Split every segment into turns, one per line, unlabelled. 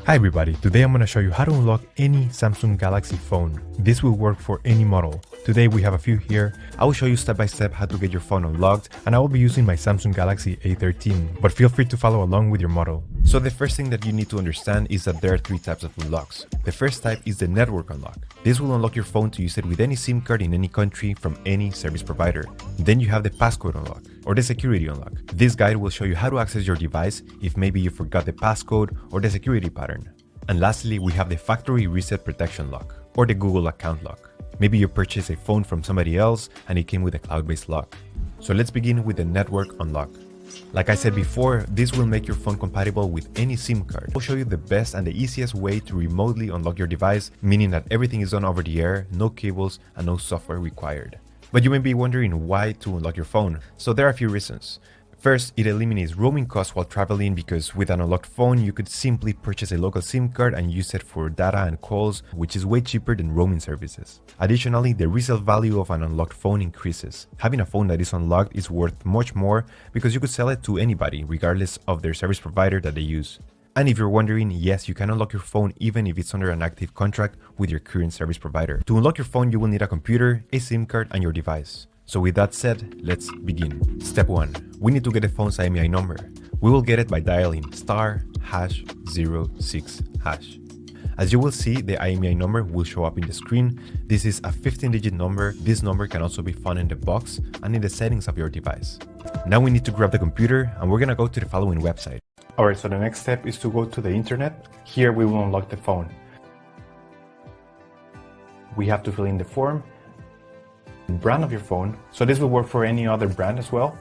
Hi everybody, today I'm going to show you how to unlock any Samsung Galaxy phone. This will work for any model. Today we have a few here. I will show you step by step how to get your phone unlocked, and I will be using my Samsung Galaxy A13, but feel free to follow along with your model. So the first thing that you need to understand is that there are three types of unlocks. The first type is the network unlock. This will unlock your phone to use it with any SIM card in any country from any service provider. Then you have the passcode unlock, or the security unlock. This guide will show you how to access your device if maybe you forgot the passcode or the security pattern. And lastly, we have the factory reset protection lock, or the Google account lock. Maybe you purchased a phone from somebody else and it came with a cloud-based lock. So let's begin with the network unlock. Like I said before, this will make your phone compatible with any SIM card. I'll show you the best and the easiest way to remotely unlock your device, meaning that everything is done over the air, no cables, and no software required. But you may be wondering why to unlock your phone. So there are a few reasons. First, it eliminates roaming costs while traveling because with an unlocked phone, you could simply purchase a local SIM card and use it for data and calls, which is way cheaper than roaming services. Additionally, the resale value of an unlocked phone increases. Having a phone that is unlocked is worth much more because you could sell it to anybody, regardless of their service provider that they use. And if you're wondering, yes, you can unlock your phone even if it's under an active contract with your current service provider. To unlock your phone, you will need a computer, a SIM card, and your device. So with that said, let's begin. Step 1. We need to get the phone's IMEI number. We will get it by dialing *#06#. As you will see, the IMEI number will show up in the screen. This is a 15-digit number. This number can also be found in the box and in the settings of your device. Now we need to grab the computer and we're gonna go to the following website. Alright, so the next step is to go to the internet. Here we will unlock the phone. We have to fill in the form, brand of your phone. So this will work for any other brand as well.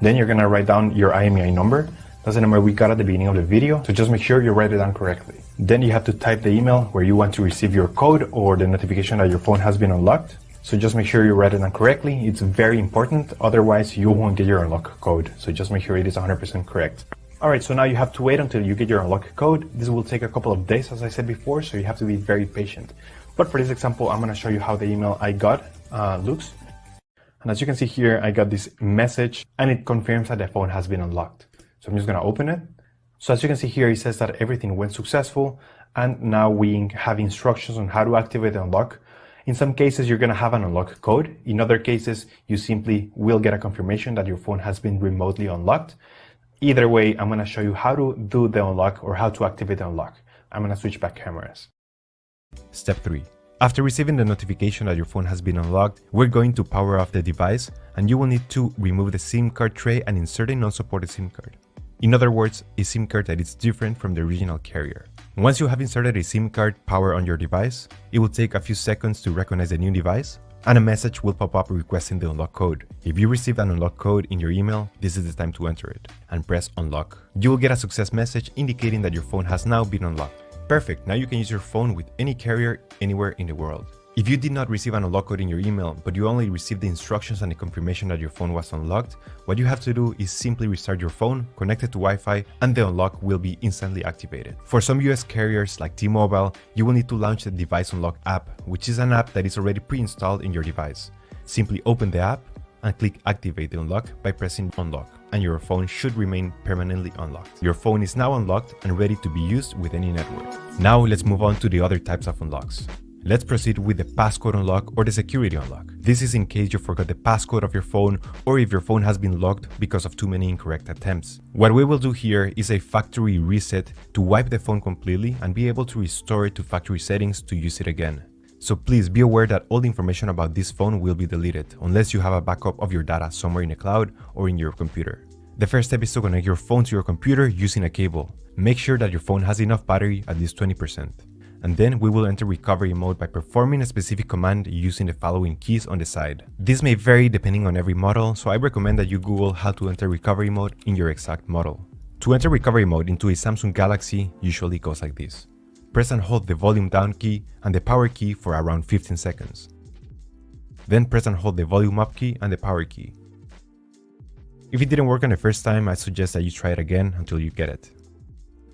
Then you're gonna write down your IMEI number. That's the number we got at the beginning of the video. So just make sure you write it down correctly. Then you have to type the email where you want to receive your code or the notification that your phone has been unlocked. So just make sure you write it down correctly. It's very important. Otherwise you won't get your unlock code. So just make sure it is 100% correct. Alright, so now you have to wait until you get your unlock code. This will take a couple of days, as I said before, so you have to be very patient. But for this example, I'm gonna show you how the email I got looks. And as you can see here, I got this message and it confirms that the phone has been unlocked. So I'm just gonna open it. So as you can see here, it says that everything went successful. And now we have instructions on how to activate the unlock. In some cases, you're gonna have an unlock code. In other cases, you simply will get a confirmation that your phone has been remotely unlocked. Either way, I'm gonna show you how to do the unlock or how to activate the unlock. I'm gonna switch back cameras. Step 3. After receiving the notification that your phone has been unlocked, we're going to power off the device and you will need to remove the SIM card tray and insert a non-supported SIM card. In other words, a SIM card that is different from the original carrier. Once you have inserted a SIM card power on your device, it will take a few seconds to recognize the new device and a message will pop up requesting the unlock code. If you received an unlock code in your email, this is the time to enter it and press unlock. You will get a success message indicating that your phone has now been unlocked. Perfect, now you can use your phone with any carrier anywhere in the world. If you did not receive an unlock code in your email, but you only received the instructions and the confirmation that your phone was unlocked, what you have to do is simply restart your phone, connect it to Wi-Fi, and the unlock will be instantly activated. For some US carriers like T-Mobile, you will need to launch the Device Unlock app, which is an app that is already pre-installed in your device. Simply open the app and click Activate the Unlock by pressing Unlock, and your phone should remain permanently unlocked. Your phone is now unlocked and ready to be used with any network. Now let's move on to the other types of unlocks. Let's proceed with the passcode unlock or the security unlock. This is in case you forgot the passcode of your phone or if your phone has been locked because of too many incorrect attempts. What we will do here is a factory reset to wipe the phone completely and be able to restore it to factory settings to use it again. So please be aware that all the information about this phone will be deleted unless you have a backup of your data somewhere in the cloud or in your computer. The first step is to connect your phone to your computer using a cable. Make sure that your phone has enough battery, at least 20%. And then we will enter recovery mode by performing a specific command using the following keys on the side. This may vary depending on every model, so I recommend that you Google how to enter recovery mode in your exact model. To enter recovery mode into a Samsung Galaxy usually goes like this. Press and hold the volume down key and the power key for around 15 seconds. Then press and hold the volume up key and the power key. If it didn't work on the first time, I suggest that you try it again until you get it.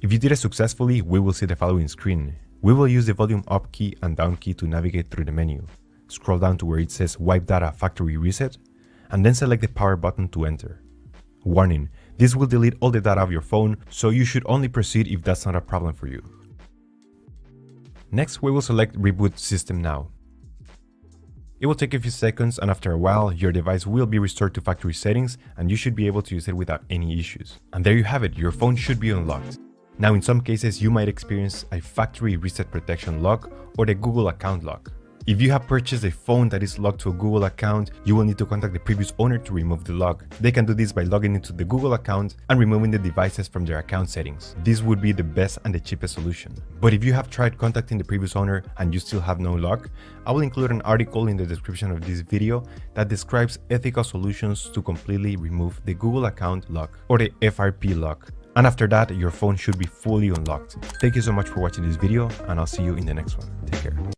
If you did it successfully, we will see the following screen. We will use the volume up key and down key to navigate through the menu. Scroll down to where it says Wipe Data Factory Reset, and then select the power button to enter. Warning, this will delete all the data of your phone, so you should only proceed if that's not a problem for you. Next, we will select Reboot System Now. It will take a few seconds, and after a while, your device will be restored to factory settings and you should be able to use it without any issues. And there you have it, your phone should be unlocked. Now, in some cases, you might experience a factory reset protection lock or the Google account lock. If you have purchased a phone that is locked to a Google account, you will need to contact the previous owner to remove the lock. They can do this by logging into the Google account and removing the devices from their account settings. This would be the best and the cheapest solution. But if you have tried contacting the previous owner and you still have no lock, I will include an article in the description of this video that describes ethical solutions to completely remove the Google account lock or the FRP lock. And after that, your phone should be fully unlocked. Thank you so much for watching this video, and I'll see you in the next one. Take care.